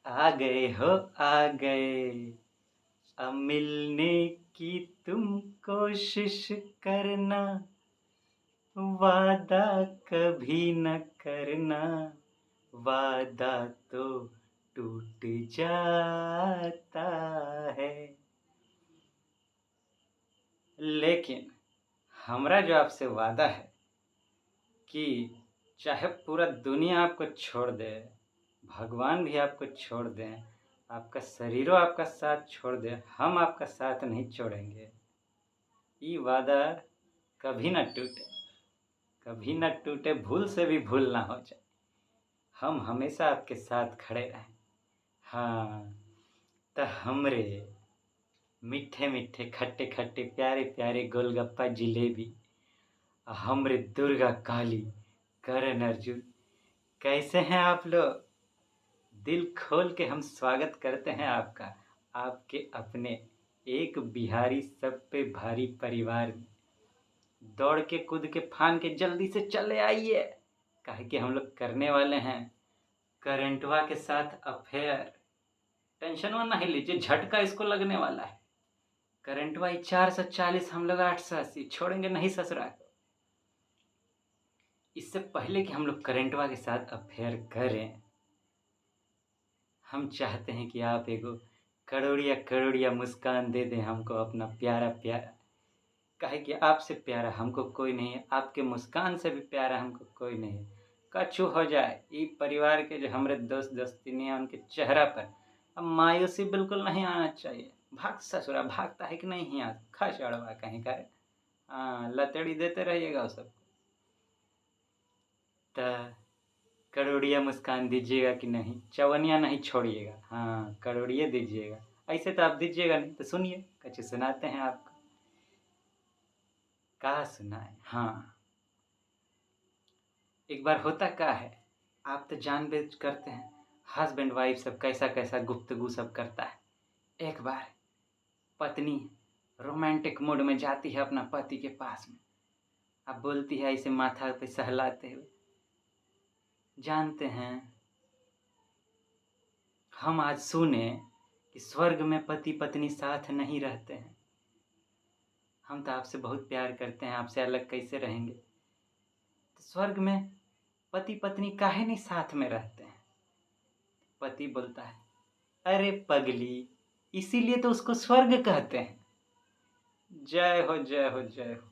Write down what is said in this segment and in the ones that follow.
आ गए हो आ गए। अब मिलने की तुम कोशिश करना, वादा कभी न करना, वादा तो टूट जाता है। लेकिन हमरा जो आपसे वादा है कि चाहे पूरा दुनिया आपको छोड़ दे, भगवान भी आपको छोड़ दें, आपका शरीरों आपका साथ छोड़ दे, हम आपका साथ नहीं छोड़ेंगे। ये वादा कभी न टूटे, कभी न टूटे, भूल से भी भूल ना हो जाए। हम हमेशा आपके साथ खड़े रहें। हाँ, तो हमरे मीठे मीठे खट्टे खट्टे प्यारे प्यारे गोलगप्पा जिलेबी, हमरे दुर्गा काली, करण अर्जुन, कैसे हैं आप लोग? दिल खोल के हम स्वागत करते हैं आपका, आपके अपने एक बिहारी सब पे भारी परिवार में। दौड़ के कूद के फान के जल्दी से चले आइए, काहे कि हम लोग करने वाले हैं करंटवा के साथ अफेयर। टेंशन नहीं लीजिए, झटका इसको लगने वाला है। करंटवा 440, हम लोग 880, छोड़ेंगे नहीं ससुरा को। इससे पहले कि हम लोग करंटवा के साथ अफेयर करें, हम चाहते हैं कि आप एगो करोड़िया करोड़िया मुस्कान दे दें हमको, अपना प्यारा प्यारा। काहे कि आपसे प्यारा हमको कोई नहीं है, आपके मुस्कान से भी प्यारा हमको कोई नहीं है। कछु हो जाए, ये परिवार के जो हमारे दोस्त दोस्तिनी हैं, उनके चेहरा पर अब मायूसी बिल्कुल नहीं आना चाहिए। भाग ससुरा, भागता है कि नहीं यहाँ, खा चढ़वा कहीं का। हाँ, लतेड़ी देते रहिएगा उस सबको। तो करोड़िया मुस्कान दीजिएगा कि नहीं, चवनिया नहीं छोड़िएगा। हाँ, करोड़िया दीजिएगा। ऐसे तो आप दीजिएगा नहीं, तो सुनिए कुछ सुनाते हैं आपको। क्या सुनाए? हाँ, एक बार होता क्या है, आप तो जानबूझ करते हैं हस्बैंड वाइफ सब कैसा कैसा गुफ्तगू सब करता है। एक बार पत्नी रोमांटिक मूड में जाती है अपना पति के पास में। अब बोलती है ऐसे माथा पे सहलाते हुए, जानते हैं हम आज सुने कि स्वर्ग में पति पत्नी साथ नहीं रहते हैं। हम तो आपसे बहुत प्यार करते हैं, आपसे अलग कैसे रहेंगे? तो स्वर्ग में पति पत्नी काहे नहीं साथ में रहते हैं? पति बोलता है, अरे पगली, इसीलिए तो उसको स्वर्ग कहते हैं। जय हो जय हो जय हो।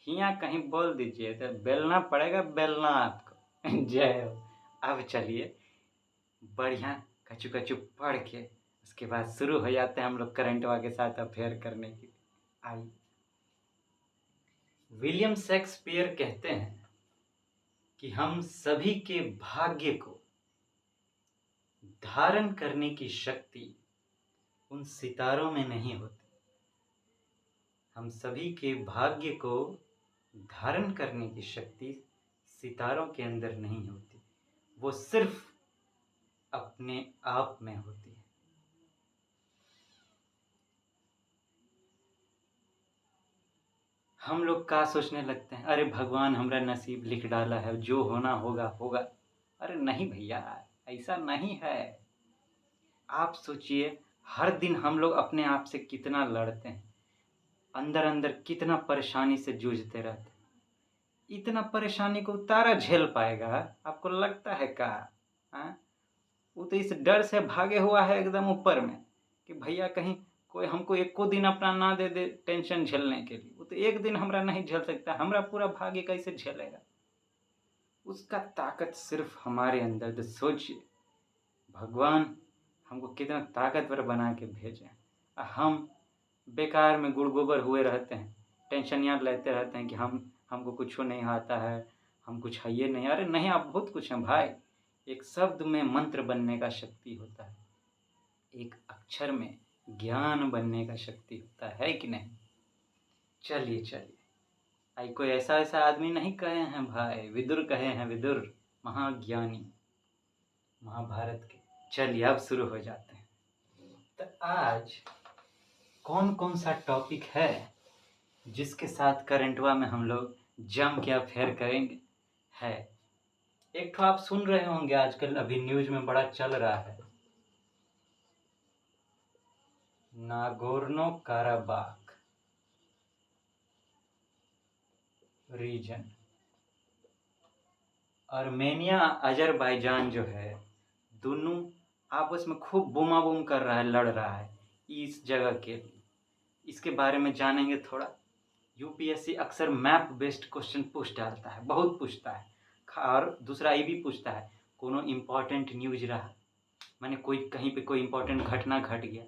हियाँ कहीं बोल दीजिए तो बेलना पड़ेगा, बेलना आपको। जय हो। अब चलिए बढ़िया कचू कचू पढ़ के उसके बाद शुरू हो जाते हैं हम लोग करंटवा के साथ अफेयर करने की। आई, विलियम शेक्सपियर कहते हैं कि हम सभी के भाग्य को धारण करने की शक्ति उन सितारों में नहीं होती। हम सभी के भाग्य को धारण करने की शक्ति सितारों के अंदर नहीं होती, वो सिर्फ अपने आप में होती है। हम लोग क्या सोचने लगते हैं, अरे भगवान हमरा नसीब लिख डाला है, जो होना होगा होगा। अरे नहीं भैया, ऐसा नहीं है। आप सोचिए, हर दिन हम लोग अपने आप से कितना लड़ते हैं, अंदर अंदर कितना परेशानी से जूझते रहते हैं। इतना परेशानी को तारा झेल पाएगा, आपको लगता है क्या? हाँ, वो तो इस डर से भागे हुआ है एकदम ऊपर में कि भैया कहीं कोई हमको एको दिन अपना ना दे दे टेंशन झेलने के लिए। वो तो एक दिन हमरा नहीं झेल सकता, हमरा पूरा भाग्य कैसे झेलेगा? उसका ताकत सिर्फ हमारे अंदर। तो सोचिए, भगवान हमको कितना ताकतवर बना के भेजे, हम बेकार में गुड़ गोबर हुए रहते हैं, टेंशन याद लेते रहते हैं कि हमको कुछ नहीं आता है, हम कुछ है ये नहीं। अरे नहीं, आप बहुत कुछ हैं भाई। एक शब्द में मंत्र बनने का शक्ति होता है, एक अक्षर में ज्ञान बनने का शक्ति होता है कि नहीं? चलिए चलिए, आई कोई ऐसा ऐसा आदमी नहीं कहे हैं भाई, विदुर कहे हैं, विदुर महाज्ञानी महाभारत के। चलिए अब शुरू हो जाते हैं। तो आज कौन कौन सा टॉपिक है जिसके साथ करंटवा में हम लोग जम के अफेयर करेंगे? है एक तो आप सुन रहे होंगे आजकल अभी न्यूज में बड़ा चल रहा है, Nagorno Karabakh reason. Armenia Azerbaijan जो है, दोनों आपस में खूब बूमा बूम कर रहा है, लड़ रहा है इस जगह के लिए। इसके बारे में जानेंगे थोड़ा। यूपीएससी अक्सर मैप बेस्ड क्वेश्चन पूछ डालता है, बहुत पूछता है। और दूसरा ये भी पूछता है, कोनो इम्पोर्टेंट न्यूज रहा, माने कोई कहीं पे कोई इम्पोर्टेंट घटना घट गया,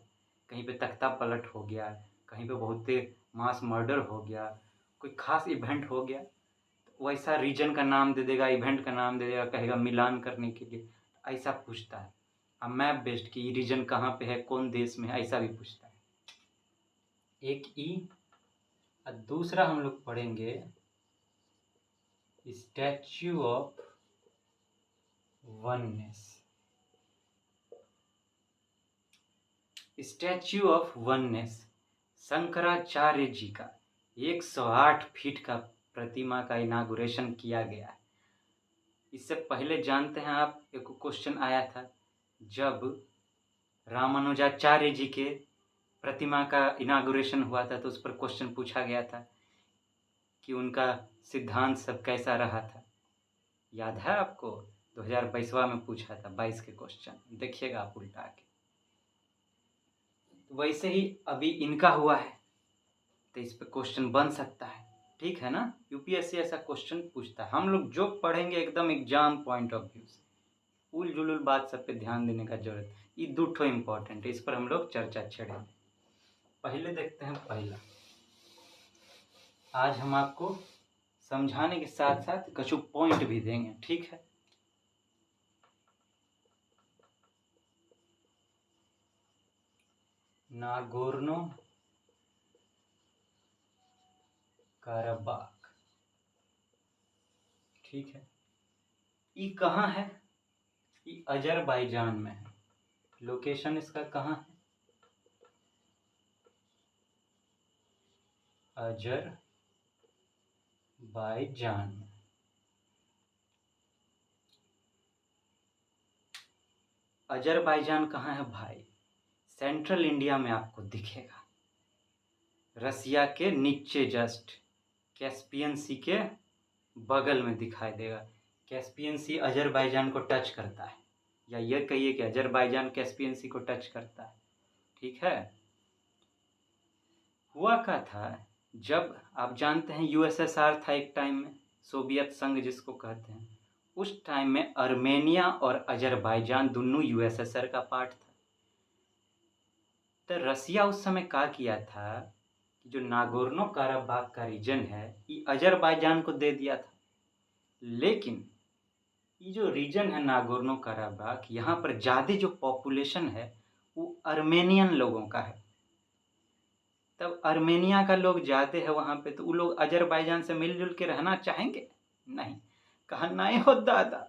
कहीं पे तख्ता पलट हो गया, कहीं पे बहुत मास मर्डर हो गया, कोई खास इवेंट हो गया, तो वैसा रीजन का नाम दे देगा, इवेंट का नाम दे देगा, कहेगा मिलान करने के लिए, ऐसा पूछता है। अब मैप बेस्ड की रीजन कहाँ पे है, कौन देश में है, ऐसा भी पूछता है। एक ई। और दूसरा हम लोग पढ़ेंगे statue of oneness. Statue of oneness Shankaracharya ji का 108 फीट का प्रतिमा का इनागुरेशन किया गया है। इससे पहले जानते हैं आप, एक क्वेश्चन आया था जब रामानुजाचार्य जी के प्रतिमा का इनागुरेशन हुआ था, तो उस पर क्वेश्चन पूछा गया था कि उनका सिद्धांत सब कैसा रहा था। याद है आपको? 2022 में पूछा था, 22 के क्वेश्चन, देखिएगा आप उल्टा के। तो वैसे ही अभी इनका हुआ है, तो इस पे क्वेश्चन बन सकता है, ठीक है ना। यूपीएससी ऐसा क्वेश्चन पूछता है। हम लोग जो पढ़ेंगे एकदम एग्जाम पॉइंट ऑफ व्यू से, उल जुलूल बात सब पे ध्यान देने का जरूरत। ये दो ठो इम्पोर्टेंट है, इस पर हम लोग चर्चा छेड़ेंगे। पहले देखते हैं पहला। आज हम आपको समझाने के साथ साथ कुछ पॉइंट भी देंगे, ठीक है। नागोर्नो काराबाख, ठीक है। ये कहाँ है? ये अजरबैजान में है। लोकेशन इसका कहाँ है? अजरबैजान में। अजरबैजान कहाँ है भाई? सेंट्रल इंडिया में आपको दिखेगा, रसिया के नीचे जस्ट, कैस्पियन सी के बगल में दिखाई देगा। कैस्पियन सी अजरबैजान को टच करता है, या यह कहिए कि अजरबैजान कैस्पियन सी को टच करता है, ठीक है। हुआ क्या था, जब आप जानते हैं यूएसएसआर था एक टाइम में, सोवियत संघ जिसको कहते हैं, उस टाइम में आर्मेनिया और अजरबैजान दोनों यूएसएसआर का पार्ट था। तो रसिया उस समय क्या किया था कि जो नागोर्नो काराबाख का रीजन है, ये अजरबैजान को दे दिया था। लेकिन ये जो रीजन है नागोर्नो काराबाख, यहाँ पर ज़्यादा जो पॉपुलेशन है वो आर्मेनियन लोगों का है। तब आर्मेनिया का लोग ज़्यादा है वहाँ पे, तो वो लोग अजरबैजान से मिलजुल के रहना चाहेंगे? नहीं। कहा नहीं हो दादा,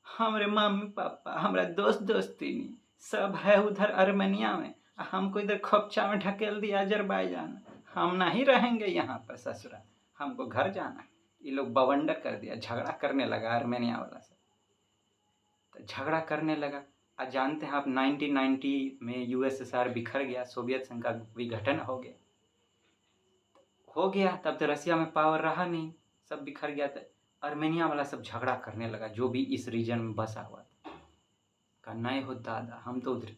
हमारे मम्मी पापा, हमारा दोस्त दोस्तिनी सब है उधर आर्मेनिया में, हमको इधर खोपचा में ढकेल दिया अजरबैजान, हम नहीं रहेंगे यहाँ पर ससुरा, हमको घर जाना है। ये लोग बवंडर कर दिया, झगड़ा करने लगा आर्मेनिया वाला से। तो झगड़ा करने लगा। आज जानते हैं आप 1990 में यूएसएसआर बिखर गया, सोवियत संघ का विघटन हो गया। तब तो रसिया में पावर रहा नहीं, सब बिखर गया। था आर्मेनिया वाला सब झगड़ा करने लगा, जो भी इस रीजन में बसा हुआ था। कहा नहीं हो दादा, हम तो उधर।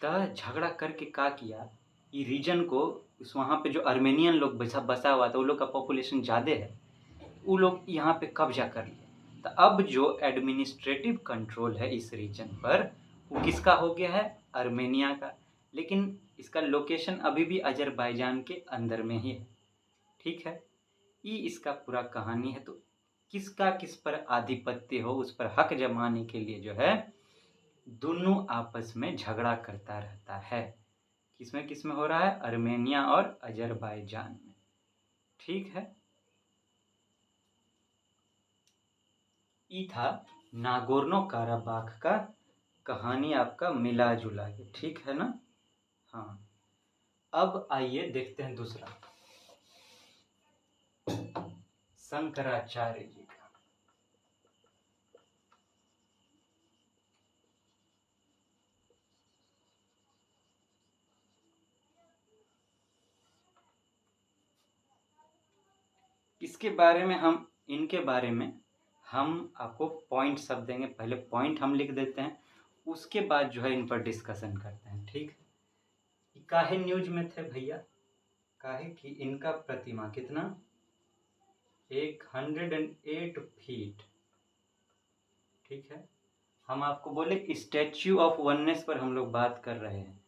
तो झगड़ा करके क्या किया, ये रीजन को, उस वहाँ पे जो आर्मेनियन लोग बसा हुआ था, वो लोग का पॉपुलेशन ज़्यादा है, वो लोग यहाँ पे कब्जा कर लिया। तो अब जो एडमिनिस्ट्रेटिव कंट्रोल है इस रीजन पर, वो किसका हो गया है? आर्मेनिया का। लेकिन इसका लोकेशन अभी भी अजरबैजान के अंदर में ही है, ठीक है। ये इसका पूरा कहानी है। तो किसका किस पर आधिपत्य हो, उस पर हक जमाने के लिए जो है, दोनों आपस में झगड़ा करता रहता है। किसमें हो रहा है? आर्मेनिया और अजरबैजान में, ठीक है। ये था नागोर्नो काराबाख का कहानी, आपका मिला जुला के, ठीक है ना। हाँ, अब आइए देखते हैं दूसरा, शंकराचार्य जी का। इसके बारे में इनके बारे में हम आपको पॉइंट सब देंगे। पहले पॉइंट हम लिख देते हैं, उसके बाद जो है इन पर डिस्कशन करते हैं। ठीक है। काहे न्यूज में थे भैया? काहे कि इनका प्रतिमा कितना 108 फीट। ठीक है। हम आपको बोले स्टैच्यू ऑफ वननेस पर हम लोग बात कर रहे हैं,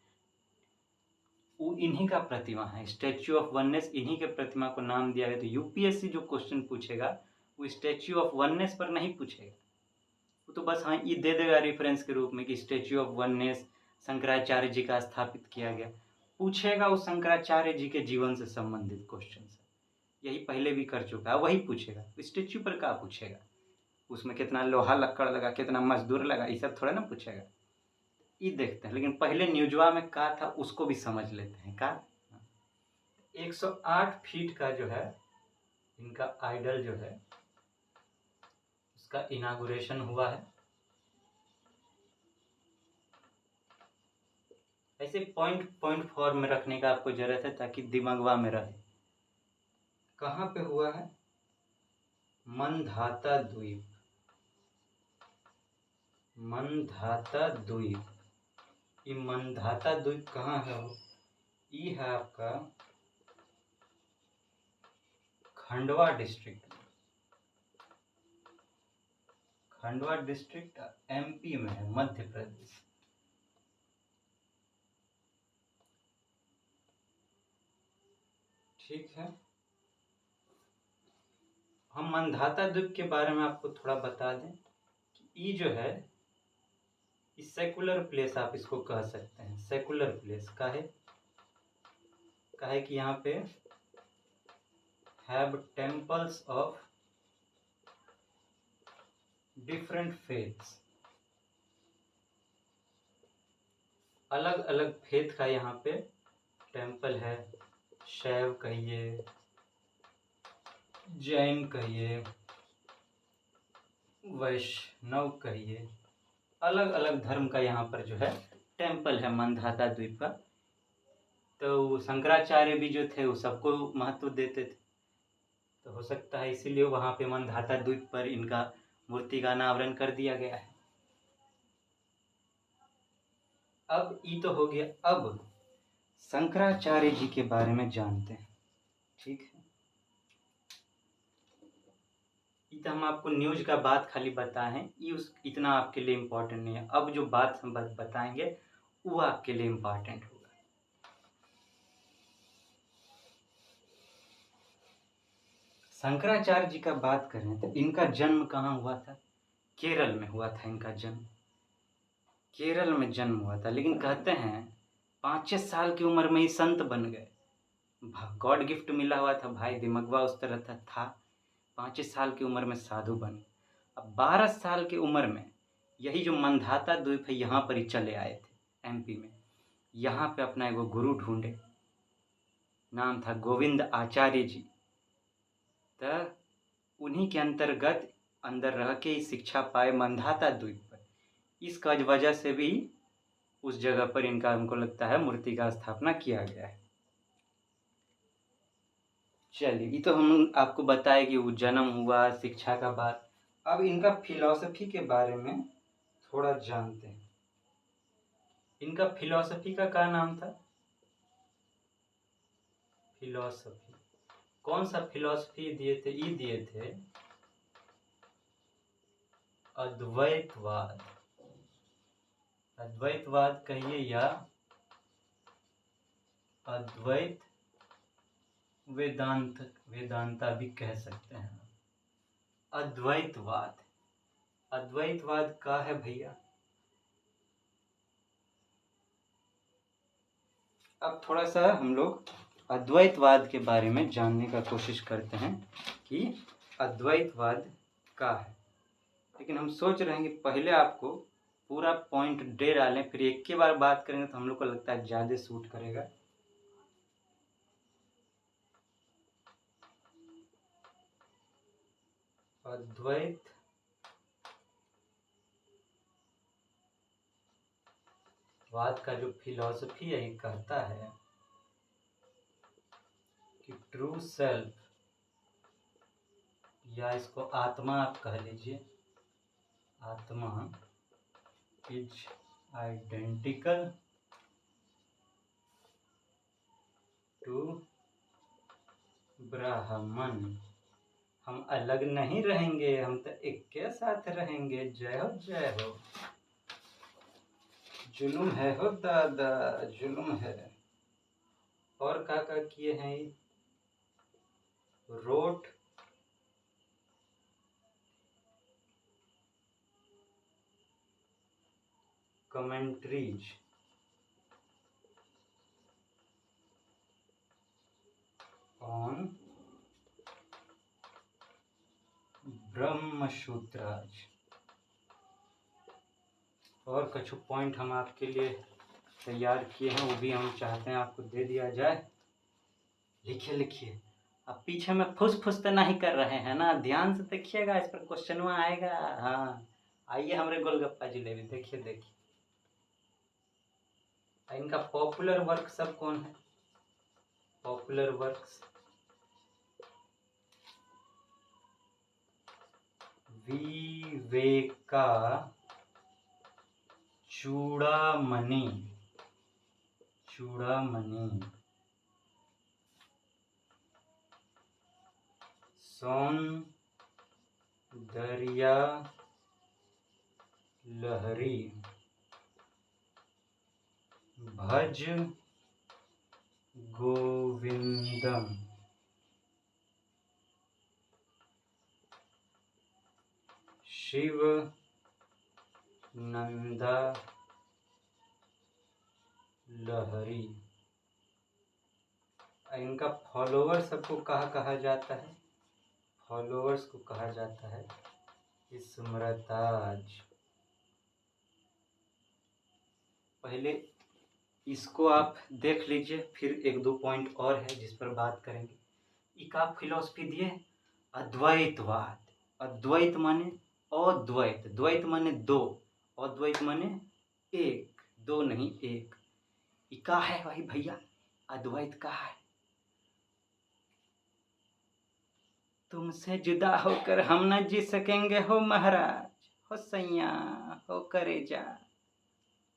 वो इन्हीं का प्रतिमा है। स्टैच्यू ऑफ वननेस, इन्हीं के प्रतिमा को नाम दिया गया। तो यूपीएससी जो क्वेश्चन पूछेगा वो स्टैच्यू ऑफ वननेस पर नहीं पूछेगा, वो तो बस हाँ ये दे देगा रेफरेंस के रूप में कि statue of oneness Shankaracharya ji का स्थापित किया गया। पूछेगा वो शंकराचार्य जी के जीवन से संबंधित क्वेश्चन है, यही पहले भी कर चुका है, वही पूछेगा। स्टैच्यू पर क्या पूछेगा? उसमें कितना लोहा लक्कड़ लगा, कितना मजदूर लगा, ये सब थोड़ा ना पूछेगा। ये देखते हैं, लेकिन पहले न्यूजवा में क्या था उसको भी समझ लेते हैं। क्या 108 फीट का जो है इनका आइडल जो है उसका इनागुरेशन हुआ है। ऐसे पॉइंट पॉइंट फॉर्म में रखने का आपको जरूरत है ताकि दिमागवा में रहे। कहाँ पे हुआ है? मंधाता द्वीप। मंधाता द्वीप, ये मंधाता द्वीप कहाँ है? ये है आपका Khandwa district. Khandwa district MP में है, मध्य प्रदेश। ठीक है। हम मंधाता द्वीप के बारे में आपको थोड़ा बता दें कि ये जो है इस सेकुलर प्लेस आप इसको कह सकते हैं। सेकुलर प्लेस काहे कि यहाँ पे have temples of different faiths, अलग अलग फेथ का यहाँ पे टेम्पल है। शैव कहिए, जैन कहिए, वैष्णव कहिए, अलग अलग धर्म का यहाँ पर जो है टेम्पल है मंधाता द्वीप का। तो शंकराचार्य भी जो थे वो सबको महत्व देते थे, तो हो सकता है इसीलिए वहाँ पे मंधाता द्वीप पर इनका मूर्ति का अनावरण कर दिया गया है। अब ये तो हो गया। अब शंकराचार्य जी के बारे में जानते हैं। ठीक है। ये तो हम आपको न्यूज का बात खाली बताए हैं, ये इतना आपके लिए इम्पोर्टेंट नहीं है। अब जो बात हम बताएंगे वो आपके लिए इम्पोर्टेंट होगा। शंकराचार्य जी का बात करें तो इनका जन्म कहाँ हुआ था? केरल में हुआ था इनका जन्म। केरल में जन्म हुआ था, लेकिन कहते हैं 5-6 साल की उम्र में ही संत बन गए। गॉड गिफ्ट मिला हुआ था भाई, दिमागवा उस तरह था। 5 साल की उम्र में साधु बने। अब 12 साल की उम्र में यही जो मंधाता द्वीप है यहाँ पर ही चले आए थे एमपी में। यहाँ पे अपना एगो गुरु ढूंढे, नाम था गोविंद आचार्य जी। तो उन्हीं के अंतर्गत अंदर रह के ही शिक्षा पाए मंधाता द्वीप पर। इस वजह से भी उस जगह पर इनका हमको लगता है मूर्ति का स्थापना किया गया है। चलिए, ये तो हम आपको बताए कि वो जन्म हुआ, शिक्षा का बात। अब इनका फिलॉसफी के बारे में थोड़ा जानते हैं। इनका फिलॉसफी का क्या नाम था? फिलॉसफी, कौन सा फिलॉसफी दिए थे? ये दिए थे अद्वैतवाद। अद्वैतवाद कहिए या अद्वैत वेदांत, वेदांता भी कह सकते हैं। अद्वैतवाद, अद्वैतवाद का है भैया। अब थोड़ा सा हम लोग अद्वैतवाद के बारे में जानने का कोशिश करते हैं कि अद्वैतवाद का है। लेकिन हम सोच रहे हैं कि पहले आपको पूरा पॉइंट दे डालें, फिर एक के बार बात करेंगे तो हम लोग को लगता है ज़्यादा सूट करेगा। अद्वैत वाद का जो फिलॉसफी है ये कहता है कि ट्रू सेल्फ या इसको आत्मा आप कह लीजिए, आत्मा इज आइडेंटिकल टू ब्राह्मण। हम अलग नहीं रहेंगे, हम तो एक के साथ रहेंगे। जय हो जय हो। जुलुम है हो दादा, जुलुम है। और क्या किए हैं ये? Wrote commentaries on Brahmasutras. और कुछ पॉइंट हम आपके लिए तैयार किए हैं, वो भी हम चाहते हैं आपको दे दिया जाए। लिखिए लिखिए। अब पीछे में फुस फुस तो नहीं कर रहे हैं ना, ध्यान से देखिएगा, इस पर क्वेश्चन आएगा। हाँ आइए हमारे गोलगप्पा जिलेबी, देखिए देखिए। इनका पॉपुलर वर्क सब कौन है? पॉपुलर वर्क्स विवेका चूड़ामणि, चूड़ामणि, सौंदर्या लहरी, भज गोविंदम, शिव नंदा लहरी। इनका फॉलोअर सबको कहा जाता है? फॉलोअर्स को कहा जाता है स्मृताज। पहले इसको आप देख लीजिए, फिर एक दो पॉइंट और है जिस पर बात करेंगे। एक आप फिलॉसफी दिए अद्वैतवाद। अद्वैत माने अद्वैत, द्वैत माने दो, अद्वैत माने एक, दो नहीं एक। इका है भाई भैया, अद्वैत का है। तुमसे जुदा होकर हम न जी सकेंगे हो महाराज, हो सैया, हो करेजा।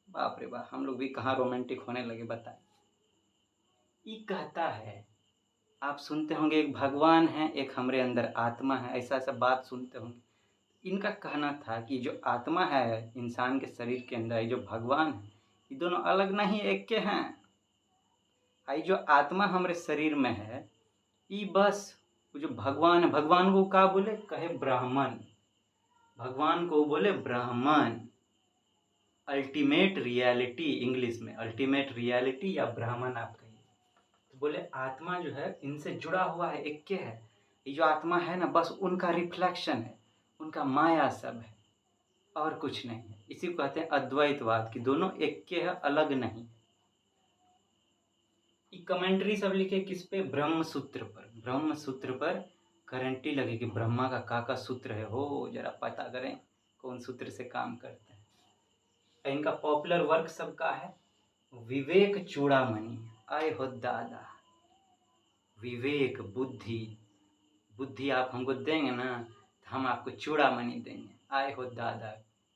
बाप रे बाप, हम लोग भी कहाँ रोमांटिक होने लगे बताए। ये कहता है, आप सुनते होंगे एक भगवान है, एक हमारे अंदर आत्मा है, ऐसा ऐसा बात सुनते होंगे। इनका कहना था कि जो आत्मा है इंसान के शरीर के अंदर, ये जो भगवान है, ये दोनों अलग नहीं एक के हैं। ये जो आत्मा हमारे शरीर में है, ये बस वो जो भगवान है, भगवान को क्या बोले? कहे ब्राह्मण। भगवान को बोले ब्राह्मण। अल्टीमेट रियलिटी, इंग्लिश में अल्टीमेट रियलिटी या ब्राह्मण आप कहिए। तो बोले आत्मा जो है इनसे जुड़ा हुआ है, एक के है। ये जो आत्मा है ना, बस उनका रिफ्लेक्शन है, उनका माया सब है, और कुछ नहीं है। इसी को कहते हैं अद्वैतवाद, कि दोनों एक के है, अलग नहीं। कमेंट्री सब लिखे किस पे? ब्रह्म सूत्र पर। ब्रह्म सूत्र पर गारंटी लगे कि ब्रह्मा का सूत्र है हो, जरा पता करें कौन सूत्र से काम करते हैं। इनका पॉपुलर वर्क सबका है विवेक चूड़ामणि। आए हो दादा, विवेक बुद्धि, बुद्धि आप हमको देंगे ना तो हम आपको चूड़ामणि देंगे। आए हो दादा,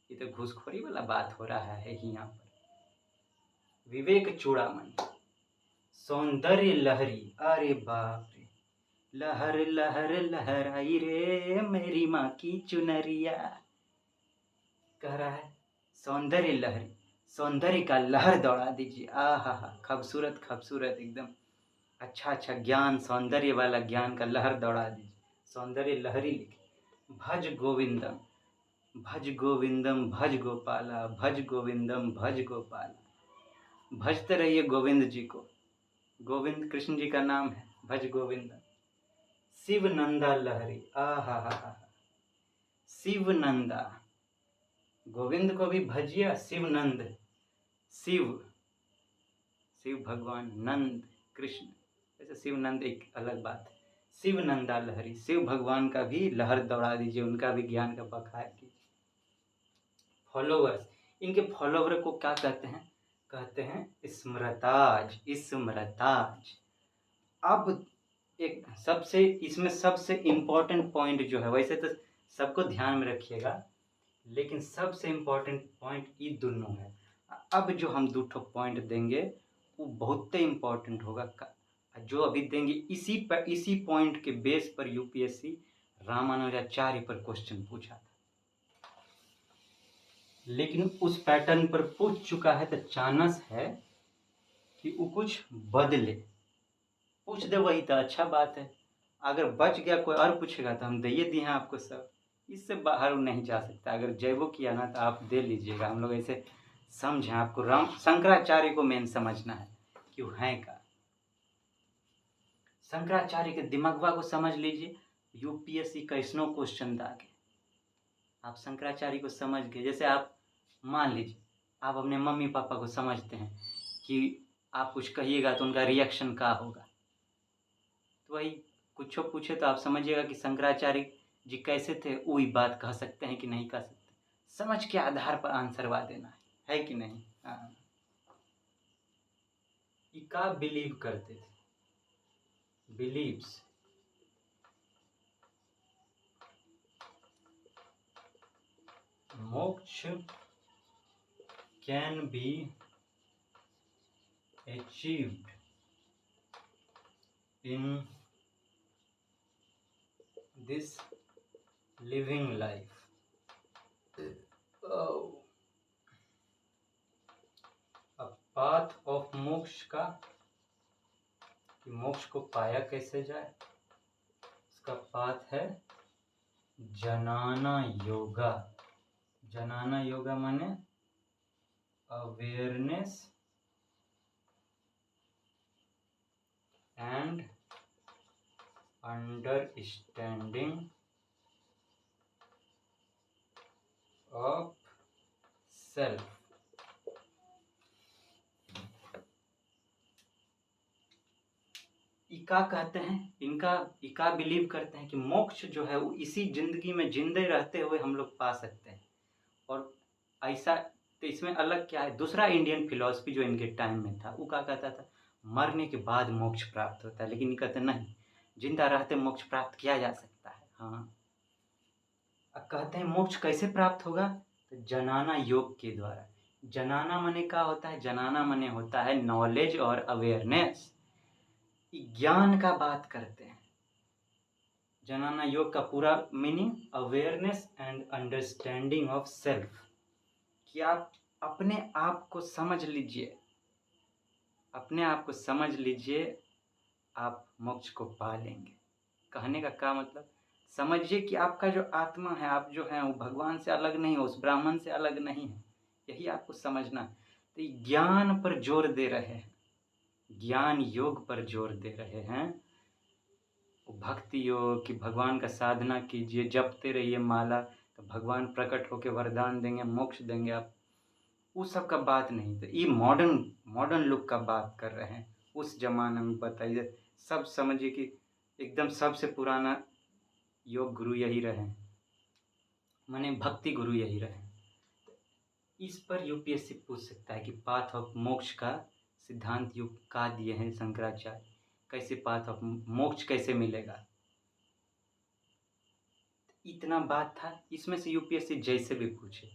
ये तो घूसखोरी वाला बात हो रहा है ही यहाँ पर। विवेक चूड़ामणि। सौंदर्य लहरी, अरे बाप रे, लहर लहर लहराई रे मेरी माँ की चुनरिया, कह रहा है। सौंदर्य लहरी, सौंदर्य का लहर दौड़ा दीजिए। आहा हा, खूबसूरत खूबसूरत एकदम अच्छा अच्छा ज्ञान, सौंदर्य वाला ज्ञान का लहर दौड़ा दीजिए। सौंदर्य लहरी लिखे। भज गोविंदम, भज गोविंदम भज गोपाला, भज गोविंदम भज गोपाला। भजते रहिए गोविंद जी को, गोविंद कृष्ण जी का नाम है, भज गोविंदम। शिव नंदा लहरी, आहा हा, शिव नंदा, गोविंद को भी भजिया। शिव नंद, शिव, शिव भगवान, नंद कृष्ण, ऐसे शिव नंद एक अलग बात है। शिव नंदा लहरी, शिव भगवान का भी लहर दौड़ा दीजिए, उनका भी ज्ञान का बखार कीजिए। फॉलोवर्स, इनके फॉलोवर को क्या कहते हैं? कहते हैं स्मृताज, स्मृताज। अब एक सबसे इसमें सबसे इम्पोर्टेंट पॉइंट जो है, वैसे तो सबको ध्यान में रखिएगा, लेकिन सबसे इम्पोर्टेंट पॉइंट ये दोनों है। अब जो हम दो ठो पॉइंट देंगे वो बहुत इम्पोर्टेंट होगा, जो अभी देंगे इसी पॉइंट के बेस पर यूपीएससी रामानुजाचार्य पर क्वेश्चन पूछा था, लेकिन उस पैटर्न पर पूछ चुका है, तो चांस है कि वो कुछ बदले, पूछ दे वही तो अच्छा बात है। अगर बच गया कोई और पूछेगा तो हम दे दिए हैं आपको सब, इससे बाहर वो नहीं जा सकता। अगर जयबो किया ना तो आप दे लीजिएगा, हम लोग ऐसे समझें। आपको राम शंकराचार्य को मेन समझना है कि वो हैं का। शंकराचार्य के दिमागवा को समझ लीजिए, यूपीएससी कैसनो क्वेश्चन दागे, आप शंकराचार्य को समझ गए। जैसे आप मान लीजिए आप अपने मम्मी पापा को समझते हैं कि आप कुछ कहिएगा तो उनका रिएक्शन क्या होगा, तो वही कुछ पूछे तो आप समझिएगा कि शंकराचार्य जी कैसे थे, वही बात कह सकते हैं कि नहीं कह सकते, समझ के आधार पर आंसरवा देना है कि नहीं। हाँ, ये का बिलीव करते थे, बिलीव्स मोक्ष can be achieved in this living life। Path of मोक्ष का, कि मोक्ष को पाया कैसे जाए, इसका पाथ है जनाना योगा। जनाना योगा माने awareness and understanding of self. इका कहते हैं, इनका इका बिलीव करते हैं कि मोक्ष जो है वो इसी जिंदगी में जिंदे रहते हुए हम लोग पा सकते हैं। और ऐसा तो इसमें अलग क्या है, दूसरा इंडियन फिलॉसफी जो इनके टाइम में था वो क्या कहता था, मरने के बाद मोक्ष प्राप्त होता है, लेकिन ये कहते नहीं, जिंदा रहते मोक्ष प्राप्त किया जा सकता है। हाँ, अब कहते हैं मोक्ष कैसे प्राप्त होगा, तो जनाना योग के द्वारा। जनाना मने क्या होता है, जनाना मने होता है नॉलेज और अवेयरनेस, ज्ञान का बात करते हैं। जनाना योग का पूरा meaning awareness and understanding of self, कि आप अपने आप को समझ लीजिए, अपने आप को समझ लीजिए, आप मोक्ष को पा लेंगे। कहने का क्या मतलब, समझिए कि आपका जो आत्मा है, आप जो हैं वो भगवान से अलग नहीं हो, उस ब्राह्मण से अलग नहीं है, यही आपको समझना है। तो ज्ञान पर जोर दे रहे हैं, ज्ञान योग पर जोर दे रहे हैं। भक्ति योग कि भगवान का साधना कीजिए, जपते रहिए माला, तो भगवान प्रकट होकर वरदान देंगे, मोक्ष देंगे आप, उस सब का बात नहीं। तो ये मॉडर्न लुक का बात कर रहे हैं। उस जमाने में बताइए, सब समझिए कि एकदम सबसे पुराना योग गुरु यही रहे, माने भक्ति गुरु यही रहे। इस पर यूपीएससी पूछ सकता है कि पाथ ऑफ मोक्ष का सिद्धांत योग का दिए हैं शंकराचार्य, कैसे पाथ ऑफ मोक्ष कैसे मिलेगा। इतना बात था, इसमें से यूपीएससी जैसे भी पूछे,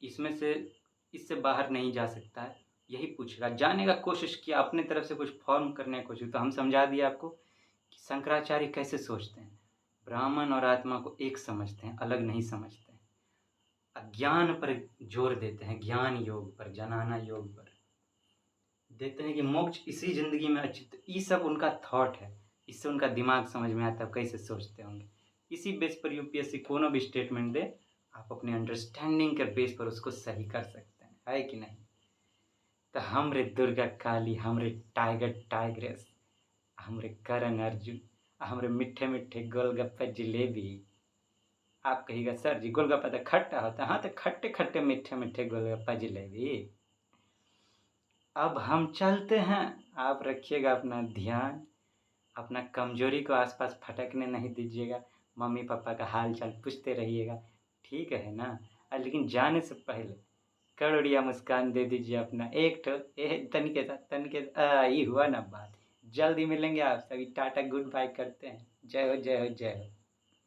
इसमें से इससे बाहर नहीं जा सकता है, यही पूछेगा। जानने का कोशिश किया, अपने तरफ से कुछ फॉर्म करने की कोशिश, तो हम समझा दिए आपको कि शंकराचार्य कैसे सोचते हैं, ब्राह्मण और आत्मा को एक समझते हैं, अलग नहीं समझते हैं। ज्ञान पर जोर देते हैं, ज्ञान योग पर, जनाना योग पर देते हैं कि मोक्ष इसी जिंदगी में अच्छी। तो ये सब उनका थॉट है, इससे उनका दिमाग समझ में आता है कैसे सोचते होंगे। इसी बेस पर यूपीएससी कोनो भी स्टेटमेंट दे, आप अपने अंडरस्टैंडिंग के बेस पर उसको सही कर सकते हैं, है कि नहीं। तो हमरे दुर्गा काली, हमरे टाइगर टाइग्रेस, हमरे करण अर्जुन, हमरे मीठे मीठे गोलगप्पे जिलेबी। आप कहिएगा सर जी गोलगप्पा तो खट्टा होता है, हाँ तो खट्टे खट्टे मीठे मीठे गोलगप्पा जिलेबी। अब हम चलते हैं, आप रखिएगा अपना ध्यान, अपना कमजोरी को आसपास फटकने नहीं दीजिएगा, मम्मी पापा का हाल चाल पूछते रहिएगा, ठीक है ना। लेकिन जाने से पहले करोड़िया मुस्कान दे दीजिए अपना एक ठो, तनिके ये हुआ ना बात, जल्द ही मिलेंगे आप सभी। टाटा गुड बाय करते हैं। जय हो, जय हो, जय हो।